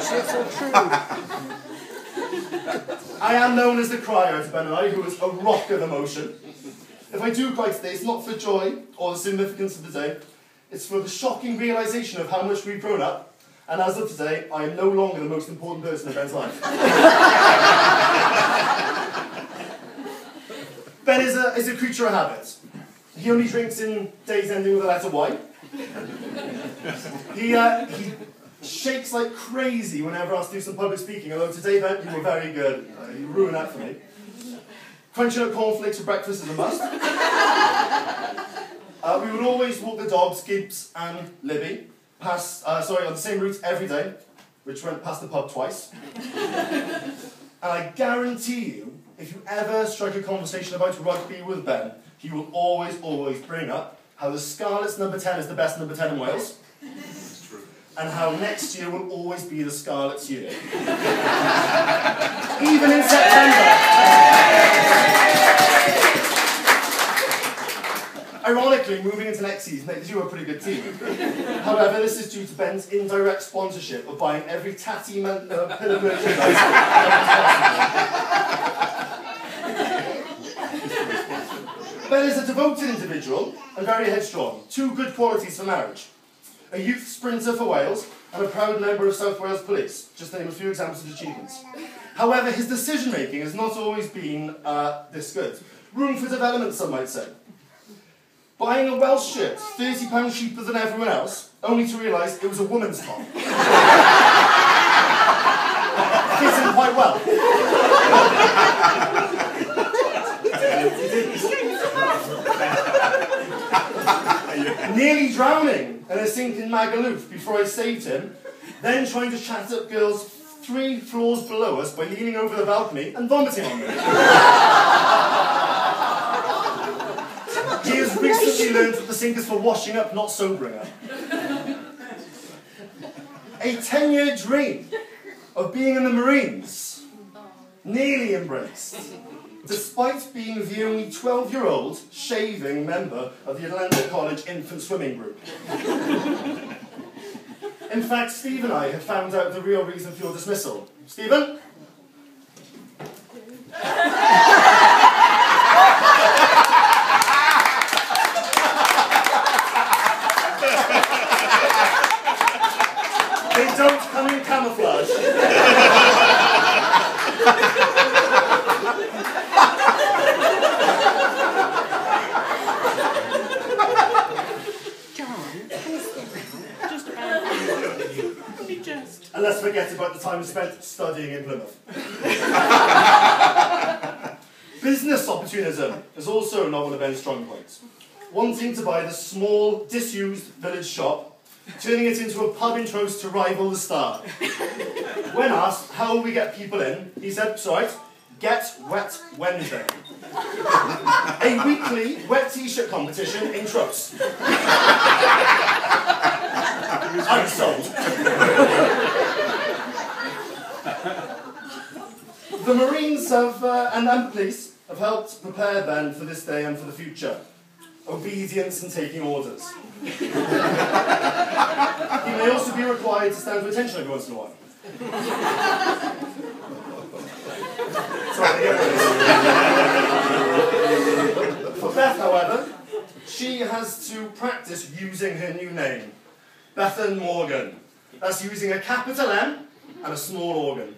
It's all true. I am known as the crier to Ben and I, who is a rock of emotion. If I do cry today, it's not for joy or the significance of the day. It's for the shocking realisation of how much we've grown up, and as of today, I am no longer the most important person in Ben's life. Ben is a creature of habit. He only drinks in days ending with the letter Y. He shakes like crazy whenever asked to do some public speaking, although today, Ben, you were very good. You ruined that for me. Crunching up cornflakes for breakfast is a must. We would always walk the dogs, Gibbs and Libby, on the same route every day, which went past the pub twice. And I guarantee you, if you ever strike a conversation about rugby with Ben, he will always bring up how the Scarlets number 10 is the best number 10 in Wales. It's true. And how next year will always be the Scarlets' year. Even in September. Ironically, moving into next season, they do a pretty good team. However, this is due to Ben's indirect sponsorship of buying every tatty pillar merchandise. Ben is a devoted individual and very headstrong. Two good qualities for marriage. A youth sprinter for Wales and a proud member of South Wales Police, just to name a few examples of achievements. However, his decision-making has not always been this good. Room for development, some might say. Buying a Welsh shirt, £30 cheaper than everyone else, only to realise it was a woman's top. Fits him quite well. Nearly drowning in a sinking Magaluf before I saved him, then trying to chat up girls 3 floors below us by leaning over the balcony and vomiting on me. He has recently learned that the sink is for washing up, not sobering up. A 10-year dream of being in the Marines, nearly embraced, despite being the only 12-year-old shaving member of the Atlanta College infant swimming group. In fact, Steve and I have found out the real reason for your dismissal. Stephen? They don't come in camouflage. And let's forget about the time spent studying in Plymouth. Business opportunism is also not one of Ben's strong points. Wanting to buy the small, disused village shop, turning it into a pub in Trowse to rival the Star. When asked how will we get people in, he said, sorry, Get Wet Wednesday. A weekly wet t-shirt competition in Trowse. I'm sold. The Marines and the police have helped prepare Ben for this day and for the future. Obedience and taking orders. He may also be required to stand for attention every once in a while. For Beth, however, she has to practice using her new name. Bethan Morgan. That's using a capital M and a small organ.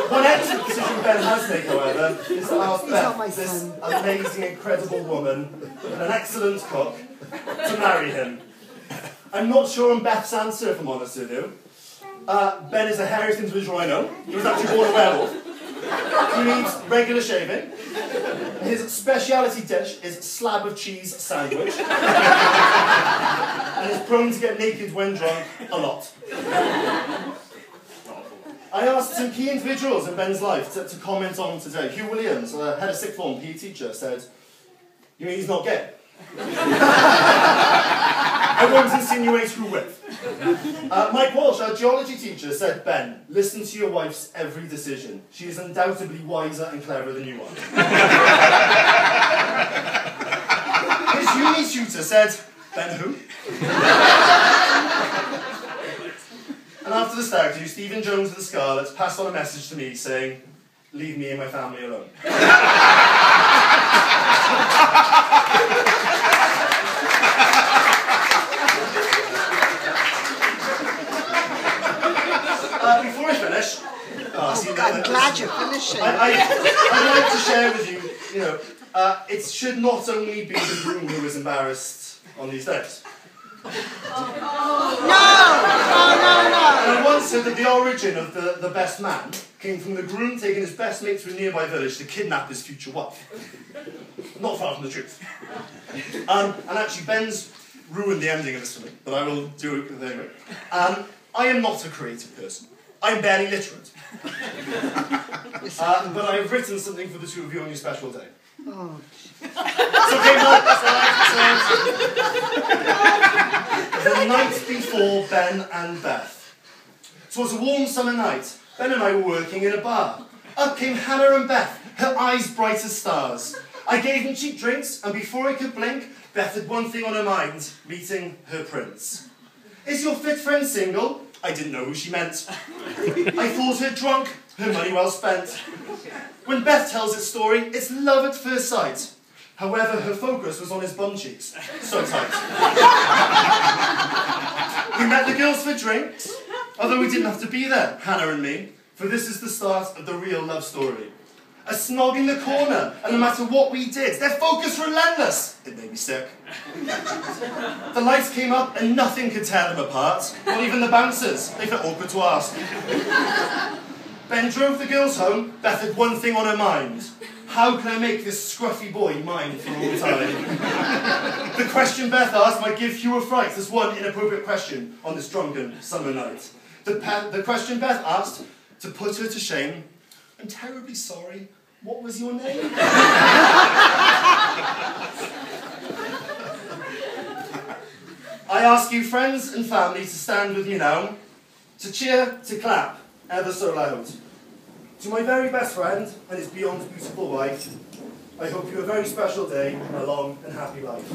One excellent decision Ben has made, however, is to ask Beth, this amazing, incredible woman, and an excellent cook, to marry him. I'm not sure on Beth's answer, if I'm honest with you. Ben is the hairiest individual I know. He was actually born a werewolf. He needs regular shaving. His speciality dish is slab of cheese sandwich. And is prone to get naked when drunk a lot. I asked some key individuals in Ben's life to comment on today. Hugh Williams, head of sixth form, PE teacher, said, "You mean he's not gay?" I won't insinuate who with. Mike Walsh, our geology teacher, said, Ben, listen to your wife's every decision. She is undoubtedly wiser and cleverer than you are. His uni tutor said, Ben who? And after the stag do, Stephen Jones of the Scarlets passed on a message to me saying, leave me and my family alone. Before I finish, I'm glad you're finishing. I'd like to share with you, it should not only be the groom who is embarrassed on these days. No! And I once said that the origin of the best man came from the groom taking his best mate to a nearby village to kidnap his future wife. Not far from the truth. And actually, Ben's ruined the ending of this for me, but I will do it anyway. I am not a creative person. I'm barely literate. But I've written something for the two of you on your special day. Oh. It's okay, Mark. The night before Ben and Beth. So it was a warm summer night. Ben and I were working in a bar. Up came Hannah and Beth, her eyes bright as stars. I gave them cheap drinks, and before I could blink, Beth had one thing on her mind, meeting her prince. Is your fit friend single? I didn't know who she meant. I thought her drunk, her money well spent. When Beth tells its story, it's love at first sight. However, her focus was on his bum cheeks. So tight. We met the girls for drinks, although we didn't have to be there, Hannah and me, for this is the start of the real love story. A snog in the corner, and no matter what we did, their focus relentless. It made me sick. The lights came up and nothing could tear them apart, not even the bouncers. They felt awkward to ask. Ben drove the girls home. Beth had one thing on her mind. How can I make this scruffy boy mine for all time? The question Beth asked might give fewer frights as one inappropriate question on this drunken summer night. The question Beth asked, to put her to shame, I'm terribly sorry. What was your name? I ask you, friends and family, to stand with me now, to cheer, to clap, ever so loud. To my very best friend and his beyond beautiful wife, I hope you a very special day and a long and happy life.